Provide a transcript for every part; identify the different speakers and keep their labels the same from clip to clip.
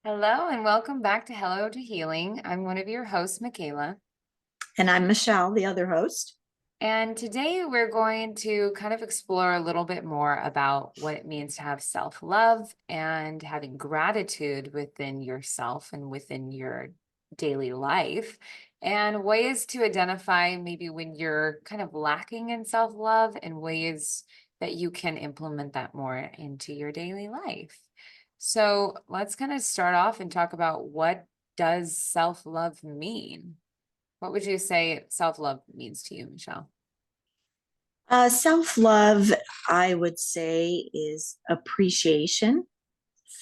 Speaker 1: Hello and welcome back to Hello to Healing. I'm one of your hosts, Michaela.
Speaker 2: And I'm Michelle, the other host.
Speaker 1: And today we're going to kind of explore a little bit more about what it means to have self-love and having gratitude within yourself and within your daily life, and ways to identify maybe when you're kind of lacking in self-love and ways that you can implement that more into your daily life. So let's kind of start off and talk about, what does self-love mean? What would you say self-love means to you, Michelle?
Speaker 2: Self-love, I would say, is appreciation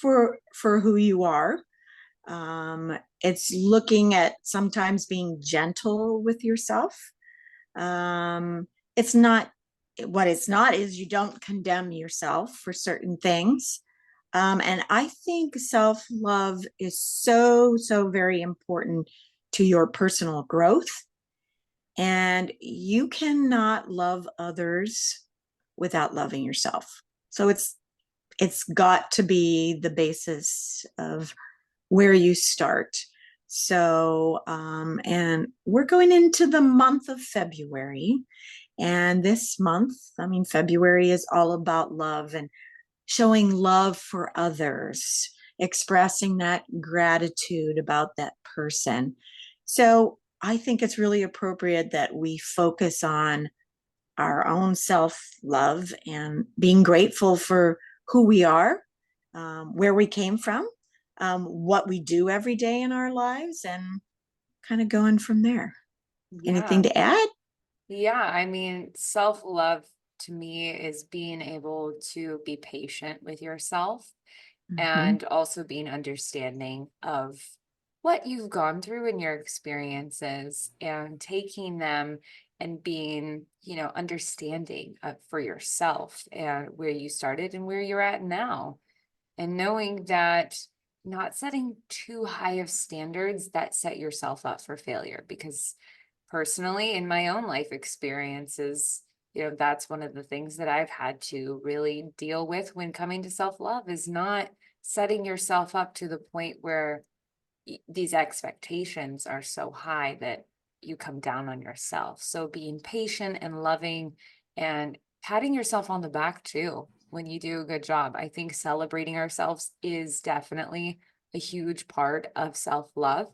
Speaker 2: for who you are. It's looking at sometimes being gentle with yourself. It's not what it's not is you don't condemn yourself for certain things. And I think self-love is so very important to your personal growth. And you cannot love others without loving yourself. So it's got to be the basis of where you start. So and we're going into the month of February. And this month, I mean, February is all about love and showing love for others, expressing that gratitude about that person. So I think it's really appropriate that we focus on our own self love and being grateful for who we are, where we came from, what we do every day in our lives, and kind of going from there. Anything
Speaker 1: Yeah.
Speaker 2: to add?
Speaker 1: Yeah, I mean, self-love to me is being able to be patient with yourself
Speaker 2: Mm-hmm.
Speaker 1: and also being understanding of what you've gone through in your experiences and taking them and being, understanding for yourself and where you started and where you're at now. And knowing that, not setting too high of standards that set yourself up for failure. Because personally, in my own life experiences, that's one of the things that I've had to really deal with when coming to self-love, is not setting yourself up to the point where these expectations are so high that you come down on yourself. So being patient and loving and patting yourself on the back too when you do a good job. I think celebrating ourselves is definitely a huge part of self-love,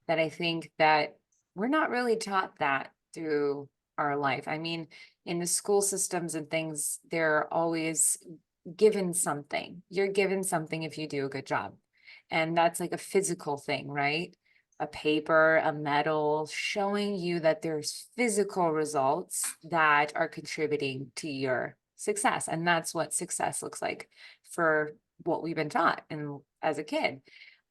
Speaker 1: that I think that we're not really taught that through our life. I mean, in the school systems and things, they're always given something. You're given something if you do a good job. And that's like a physical thing, right? A paper, a medal, showing you that there's physical results that are contributing to your success. And that's what success looks like for what we've been taught and as a kid.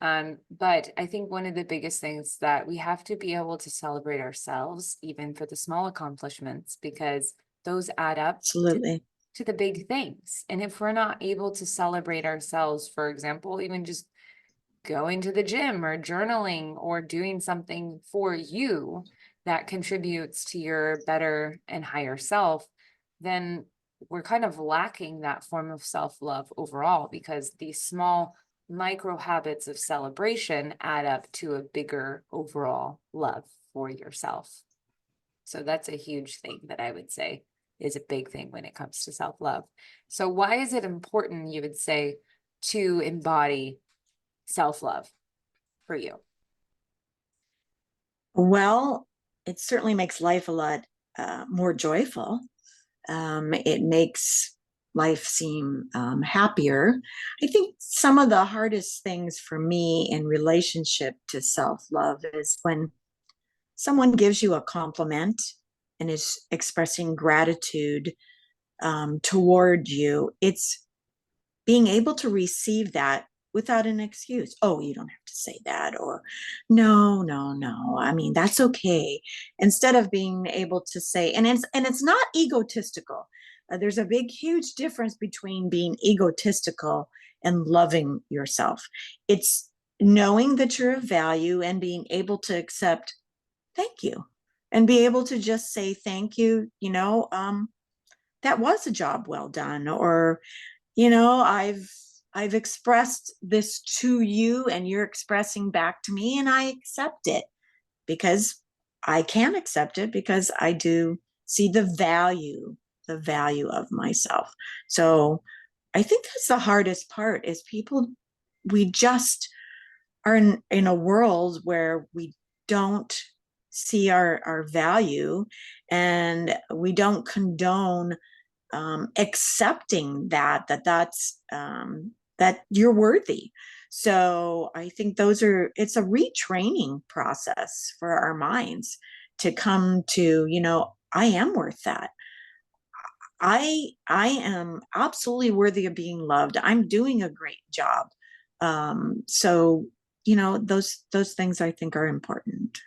Speaker 1: But I think one of the biggest things, that we have to be able to celebrate ourselves, even for the small accomplishments, because those add up
Speaker 2: Absolutely.
Speaker 1: to the big things. And if we're not able to celebrate ourselves, for example, even just going to the gym or journaling or doing something for you that contributes to your better and higher self, then we're kind of lacking that form of self-love overall, because these small micro habits of celebration add up to a bigger overall love for yourself. So that's a huge thing that I would say is a big thing when it comes to self-love. So why is it important, you would say, to embody self-love for you?
Speaker 2: Well, it certainly makes life a lot more joyful. It makes life seem happier. I think some of the hardest things for me in relationship to self love is when someone gives you a compliment and is expressing gratitude toward you. It's being able to receive that without an excuse. Oh, you don't have to say that. Or, no, no, no. I mean, that's okay. Instead of being able to say, and it's not egotistical. There's a big, huge difference between being egotistical and loving yourself. It's knowing that you're of value and being able to accept thank you and be able to just say thank you. That was a job well done, or I've I've expressed this to you and you're expressing back to me, and I accept it because I can accept it because I do see the value of myself. So I think that's the hardest part is people, we just are in a world where we don't see our value, and we don't condone accepting that you're worthy. So I think it's a retraining process for our minds to come to, I am worth that. I am absolutely worthy of being loved. I'm doing a great job. So those things I think are important.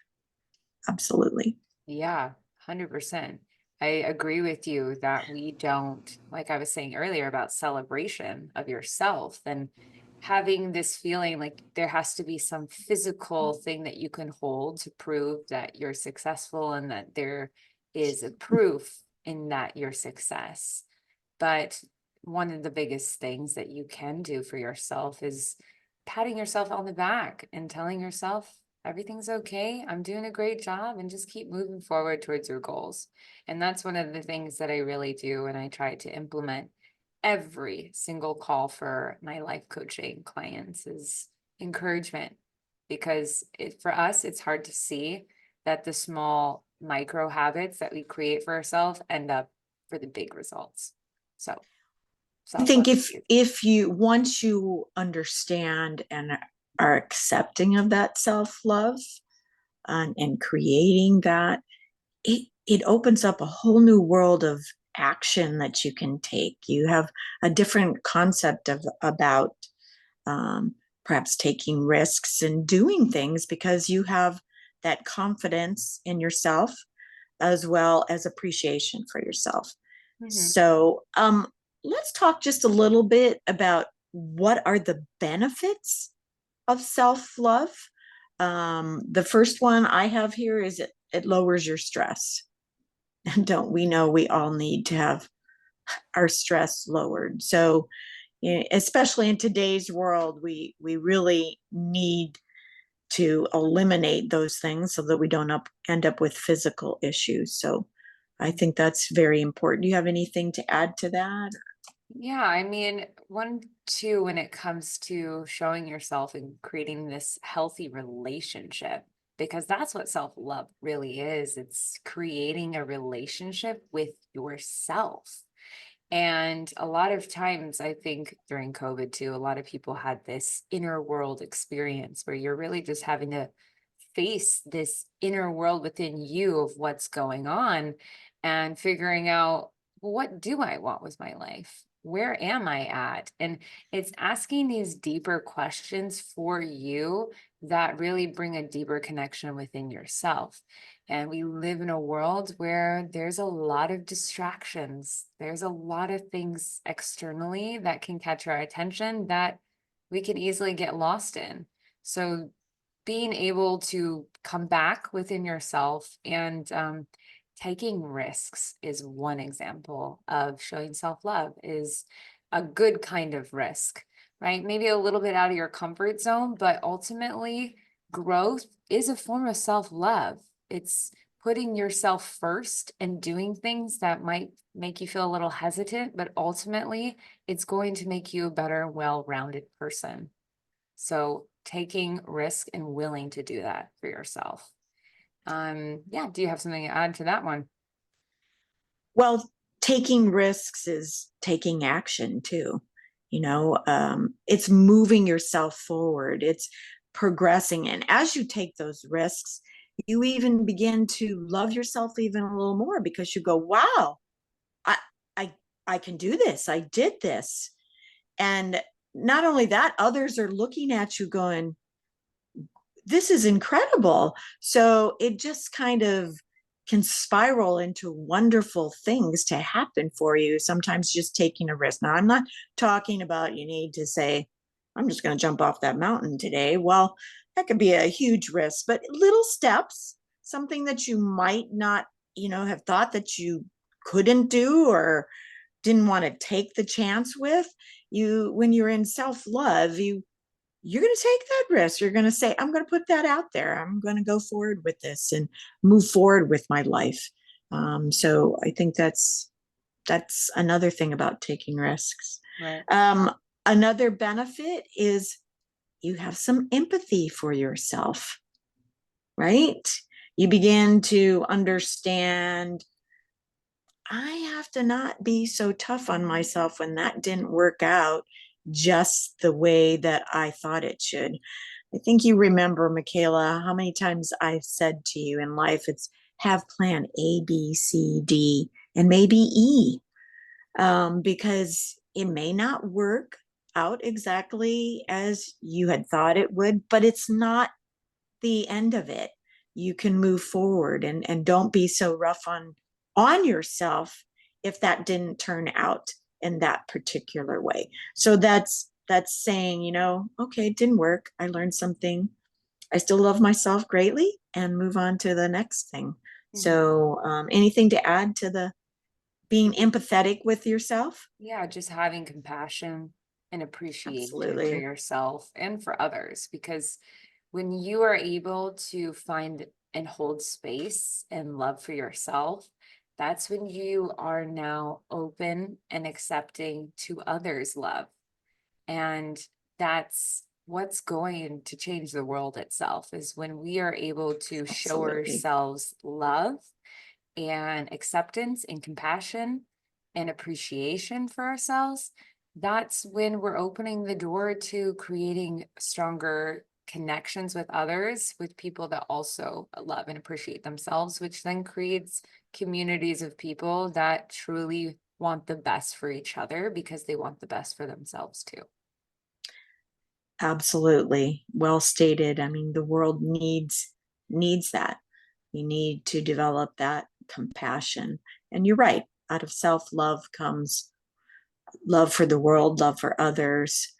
Speaker 2: Absolutely.
Speaker 1: Yeah, 100%. I agree with you that we don't, like I was saying earlier about celebration of yourself and having this feeling like there has to be some physical thing that you can hold to prove that you're successful and that there is a proof in that your success. But one of the biggest things that you can do for yourself is patting yourself on the back and telling yourself everything's okay. I'm doing a great job, and just keep moving forward towards your goals. And that's one of the things that I really do. And I try to implement every single call for my life coaching clients is encouragement, because for us, it's hard to see that the small micro habits that we create for ourselves end up for the big results. So
Speaker 2: I
Speaker 1: self-love
Speaker 2: think
Speaker 1: is huge.
Speaker 2: if you once you understand and are accepting of that self-love, and creating that, it opens up a whole new world of action that you can take. You have a different concept of about um, perhaps taking risks and doing things because you have that confidence in yourself as well as appreciation for yourself.
Speaker 1: Mhm.
Speaker 2: So let's talk just a little bit about what are the benefits of self-love. The first one I have here is it lowers your stress. And don't we know we all need to have our stress lowered? So, especially in today's world, we really need to eliminate those things so that we don't end up with physical issues. So, I think that's very important. Do you have anything to add to that?
Speaker 1: Yeah, I mean, one, too, when it comes to showing yourself and creating this healthy relationship, because that's what self-love really is. It's creating a relationship with yourself. And a lot of times, I think during COVID too, a lot of people had this inner world experience where you're really just having to face this inner world within you of what's going on and figuring out, well, what do I want with my life? Where am I at? And it's asking these deeper questions for you that really bring a deeper connection within yourself. And we live in a world where there's a lot of distractions. There's a lot of things externally that can catch our attention that we can easily get lost in. So being able to come back within yourself and taking risks is one example of showing self-love, is a good kind of risk, right? Maybe a little bit out of your comfort zone, but ultimately growth is a form of self-love. It's putting yourself first and doing things that might make you feel a little hesitant, but ultimately it's going to make you a better, well-rounded person. So taking risk and willing to do that for yourself. Yeah, do you have something to add to that one?
Speaker 2: Well, taking risks is taking action too. It's moving yourself forward. It's progressing. And as you take those risks, you even begin to love yourself even a little more because you go, wow, I, I, I can do this. I did this. And not only that, others are looking at you going, this is incredible. So it just kind of can spiral into wonderful things to happen for you. Sometimes just taking a risk. Now, I'm not talking about you need to say, I'm just going to jump off that mountain today. Well, that could be a huge risk, but little steps, something that you might not, have thought that you couldn't do or didn't want to take the chance with, when you're in self-love, you're going to take that risk. You're going to say, I'm going to put that out there. I'm going to go forward with this and move forward with my life. So I think that's another thing about taking risks.
Speaker 1: Right.
Speaker 2: Um, Another benefit is you have some empathy for yourself, right? You begin to understand, I have to not be so tough on myself when that didn't work out just the way that I thought it should. I think you remember, Michaela, how many times I've said to you in life, it's have plan A, B, C, D, and maybe E, because it may not work out exactly as you had thought it would, but it's not the end of it. You can move forward, and don't be so rough on yourself if that didn't turn out in that particular way. So that's saying, okay, it didn't work. I learned something. I still love myself greatly and move on to the next thing.
Speaker 1: Mhm.
Speaker 2: So, anything to add to the being empathetic with yourself?
Speaker 1: Yeah, just having compassion and appreciation for
Speaker 2: Absolutely.
Speaker 1: yourself and for others, because when you are able to find and hold space and love for yourself, that's when you are now open and accepting to others' love. And that's what's going to change the world itself, is when we are able to show
Speaker 2: Absolutely.
Speaker 1: ourselves love and acceptance and compassion and appreciation for ourselves. That's when we're opening the door to creating stronger connections with others, with people that also love and appreciate themselves, which then creates communities of people that truly want the best for each other because they want the best for themselves too.
Speaker 2: Absolutely. Well stated. I mean, the world needs that. We need to develop that compassion. And you're right. Out of self-love comes love for the world, love for others,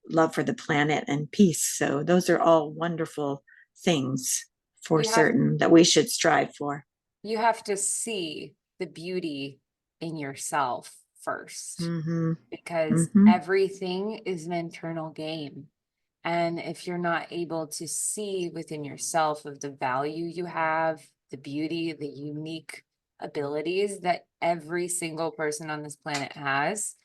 Speaker 2: love for the planet, and peace. So those are all wonderful things for
Speaker 1: You have
Speaker 2: certain that we should strive for.
Speaker 1: you have to see the beauty in yourself first,
Speaker 2: Mm-hmm.
Speaker 1: because
Speaker 2: Mm-hmm.
Speaker 1: everything is an internal game. And if you're not able to see within yourself of the value you have, the beauty, the unique abilities that every single person on this planet has,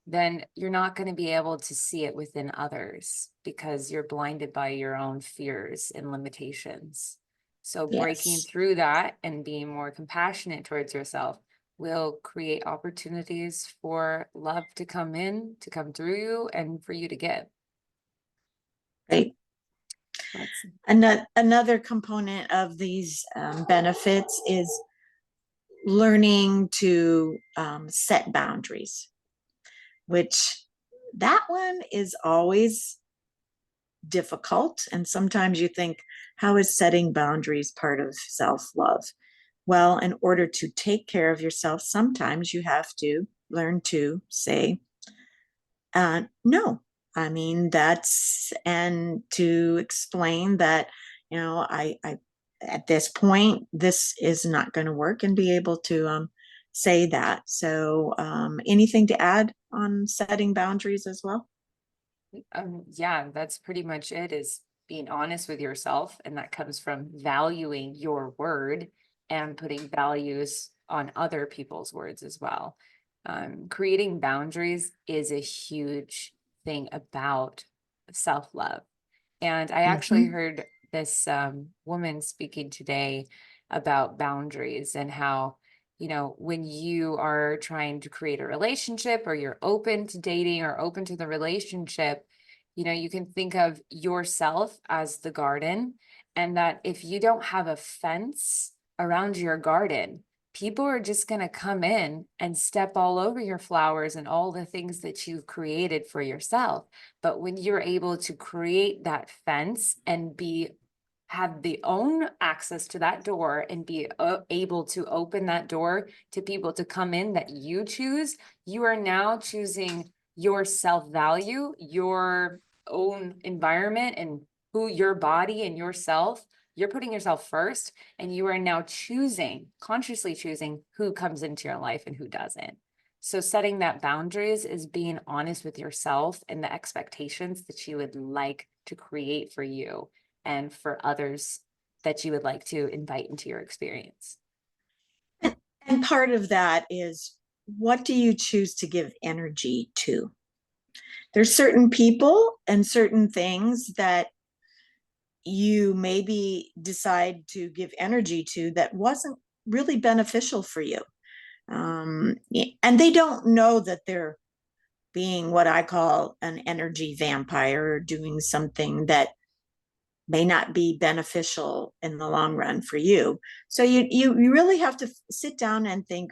Speaker 1: then you're not going to be able to see it within others because you're blinded by your own fears and limitations. So breaking
Speaker 2: Yes.
Speaker 1: through that and being more compassionate towards yourself will create opportunities for love to come in, to come through you, and for you to give.
Speaker 2: Right.
Speaker 1: That's
Speaker 2: Another component of these benefits is learning to set boundaries, which that one is always difficult. And sometimes you think, how is setting boundaries part of self love? Well, in order to take care of yourself, sometimes you have to learn to say, no. I mean, and to explain that, I at this point, this is not going to work, and be able to say that. So, anything to add on setting boundaries as well?
Speaker 1: yeah, that's pretty much it, is being honest with yourself. And that comes from valuing your word and putting values on other people's words as well. Creating boundaries is a huge thing about self-love. And I actually
Speaker 2: Mm-hmm.
Speaker 1: heard this woman speaking today about boundaries and how, when you are trying to create a relationship or you're open to dating or open to the relationship, you can think of yourself as the garden, and that if you don't have a fence around your garden, people are just going to come in and step all over your flowers and all the things that you've created for yourself. But when you're able to create that fence and have the own access to that door and be able to open that door to people to come in that you choose, you are now choosing your self-value, your own environment, and who your body and yourself. You're putting yourself first, and you are now choosing, consciously choosing who comes into your life and who doesn't. So setting that boundaries is being honest with yourself and the expectations that you would like to create for you and for others that you would like to invite into your experience.
Speaker 2: And part of that is, what do you choose to give energy to? There's certain people and certain things that you maybe decide to give energy to that wasn't really beneficial for you. And they don't know that they're being what I call an energy vampire, or doing something that may not be beneficial in the long run for you. So you really have to sit down and think,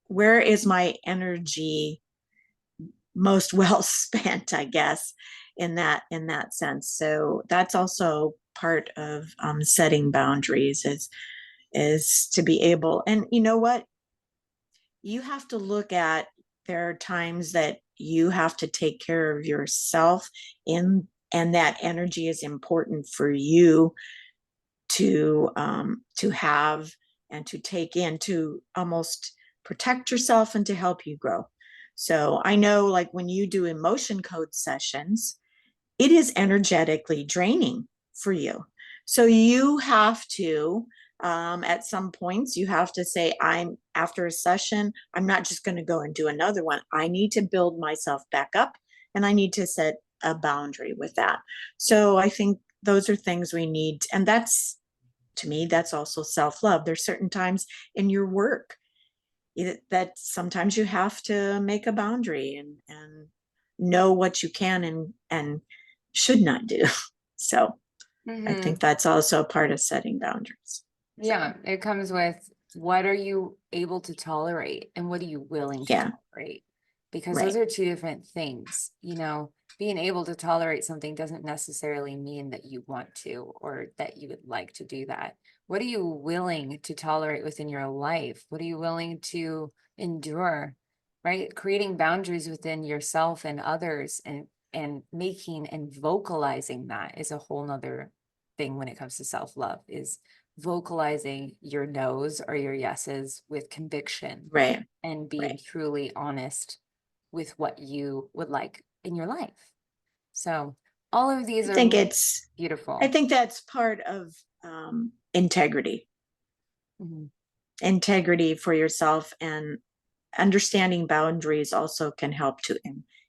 Speaker 2: where is my energy most well spent, I guess, in that sense. So that's also part of setting boundaries, is to be able. And you know what, you have to look at, there are times that you have to take care of yourself in, and that energy is important for you to have and to take in, to almost protect yourself and to help you grow. So I know, like when you do emotion code sessions, it is energetically draining for you. So you have to, at some points, you have to say, I'm after a session, I'm not just going to go and do another one. I need to build myself back up, and I need to set a boundary with that. So I think those are things we need. And that's, to me, that's also self love. There's certain times in your work that sometimes you have to make a boundary, and know what you can and should not do. So I think
Speaker 1: Mhm.
Speaker 2: that's also a part of setting boundaries. So
Speaker 1: Yeah, it comes with what are you able to tolerate and what are you willing to
Speaker 2: yeah,
Speaker 1: tolerate? Because those
Speaker 2: right,
Speaker 1: are two different things. Being able to tolerate something doesn't necessarily mean that you want to or that you would like to do that. What are you willing to tolerate within your life? What are you willing to endure? Right? Creating boundaries within yourself and others, and making and vocalizing that is a whole nother thing when it comes to self-love, is vocalizing your no's or your yeses with conviction
Speaker 2: right,
Speaker 1: and being
Speaker 2: right.
Speaker 1: truly honest with what you would like in your life. So all of these
Speaker 2: I
Speaker 1: are
Speaker 2: think it's, I
Speaker 1: beautiful.
Speaker 2: think that's part of integrity,
Speaker 1: Mhm.
Speaker 2: integrity for yourself, and understanding boundaries also can help to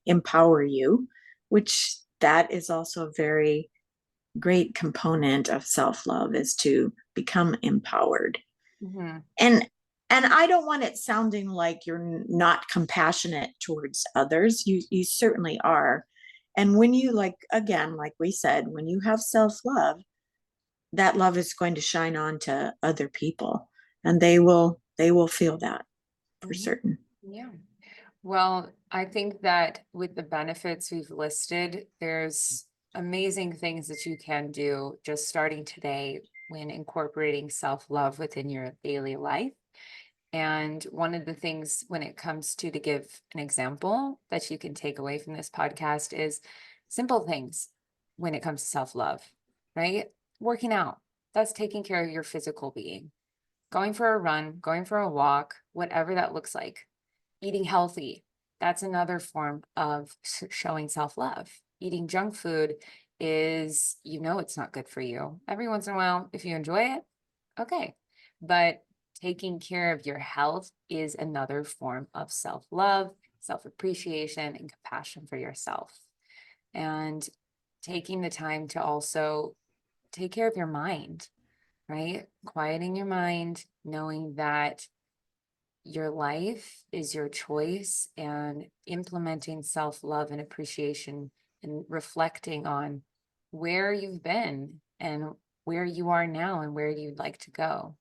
Speaker 2: empower you, which that is also a very great component of self-love, is to become empowered.
Speaker 1: Mhm.
Speaker 2: And I don't want it sounding like you're not compassionate towards others. You certainly are. And when you, like, again, like we said, when you have self-love, that love is going to shine on to other people, and they will feel that for
Speaker 1: Mhm.
Speaker 2: certain.
Speaker 1: Yeah. Well, I think that with the benefits we've listed, there's amazing things that you can do just starting today when incorporating self-love within your daily life. And one of the things when it comes to give an example that you can take away from this podcast is simple things when it comes to self-love, right? Working out, that's taking care of your physical being. Going for a run, going for a walk, whatever that looks like. Eating healthy, that's another form of showing self-love. Eating junk food is, it's not good for you. Every once in a while, if you enjoy it, okay. But taking care of your health is another form of self-love, self-appreciation, and compassion for yourself. And taking the time to also take care of your mind, right? Quieting your mind, knowing that your life is your choice, and implementing self-love and appreciation and reflecting on where you've been and where you are now and where you'd like to go.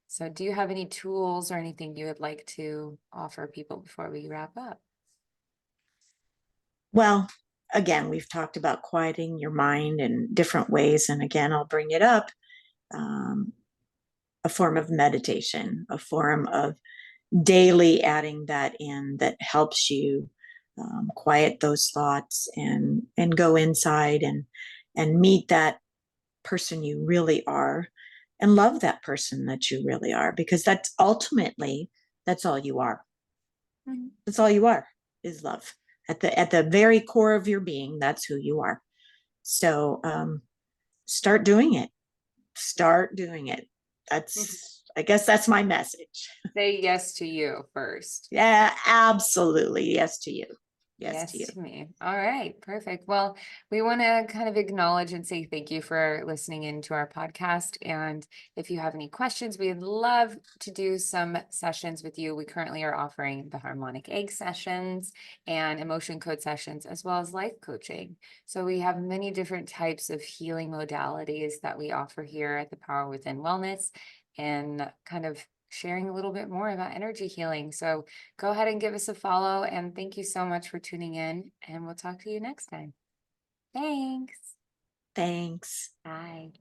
Speaker 1: So do you have any tools or anything you would like to offer people before we wrap up?
Speaker 2: Well, again, we've talked about quieting your mind in different ways. And again, I'll bring it up, um, a form of meditation, a form of daily adding that in, that helps you quiet those thoughts, and go inside and meet that person you really are, and love that person that you really are, because that's ultimately, that's all you are.
Speaker 1: Mhm.
Speaker 2: That's all you are, is love. At the very core of your being, that's who you are. So start doing it. Start doing it.
Speaker 1: Mhm.
Speaker 2: I guess that's my message.
Speaker 1: Say yes to you first.
Speaker 2: Yeah, absolutely. Yes to you. Yes to you.
Speaker 1: Yes to me. All right, perfect. Well, we want to kind of acknowledge and say thank you for listening into our podcast. And if you have any questions, we'd love to do some sessions with you. We currently are offering the harmonic egg sessions and emotion code sessions, as well as life coaching. So we have many different types of healing modalities that we offer here at the Power Within Wellness, and kind of sharing a little bit more about energy healing. So go ahead and give us a follow. And thank you so much for tuning in. And we'll talk to you next time. Thanks.
Speaker 2: Thanks.
Speaker 1: Bye.